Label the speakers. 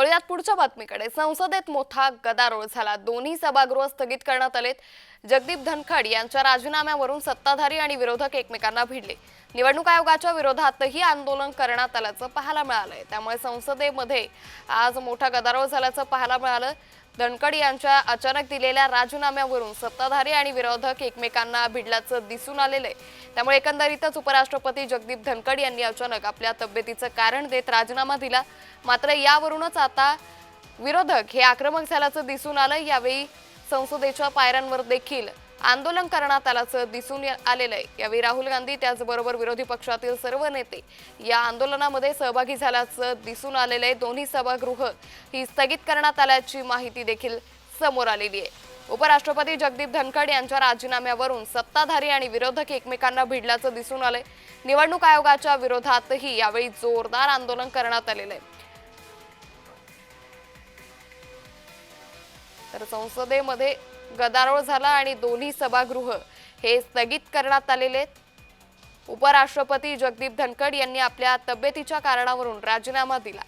Speaker 1: वळूयात पुढच्या बातमीकडे। संसदेत मोठा गदारोळ झाला। दोन्ही सभागृह स्थगित करण्यात आलेत। जगदीप धनखड यांच्या राजीनाम्यावरून सत्ताधारी आणि विरोधक एकमेकांना भिडले। निवडणूक आयोगाच्या विरोधातही आंदोलन करण्यात आल्याचं पाहायला मिळालंय। त्यामुळे संसदेमध्ये आज मोठा गदारोळ झाल्याचं पाहायला मिळालं। धनखड यांच्या अचानक दिलेल्या राजीनाम्यावरून सत्ताधारी आणि विरोधक एकमेकांना भिडल्याचं दिसून आलेलं आहे। त्यामुळे एकंदरीतच उपराष्ट्रपती जगदीप धनखड यांनी अचानक आपल्या तब्येतीचं कारण देत राजीनामा दिला। मात्र यावरूनच आता विरोधक हे आक्रमक झाल्याचं दिसून आलं। यावेळी संसदेच्या पायऱ्यांवर देखील आंदोलन करण्यात आल्याचं दिसून आलेलं आहे। यावेळी राहुल गांधी त्याचबरोबर विरोधी पक्षातील सर्व नेते या आंदोलनामध्ये सहभागी झाल्याचं दिसून आलेलं आहे। दोन्ही सभागृह ही स्थगित करण्यात आल्याची माहिती देखील समोर आलेली आहे। उपराष्ट्रपती जगदीप धनखड यांच्या राजीनाम्यावरून सत्ताधारी आणि विरोधक एकमेकांना भिडल्याचं दिसून आलंय। निवडणूक आयोगाच्या विरोधातही यावेळी जोरदार आंदोलन करण्यात आलेलं आहे। तर संसदेमध्ये गदारोळ झाला आणि दोन्ही सभागृह हे स्थगित करण्यात आलेले आहेत। उपराष्ट्रपती जगदीप धनखड यांनी आपल्या तब्येतीच्या कारणावरून राजीनामा दिला।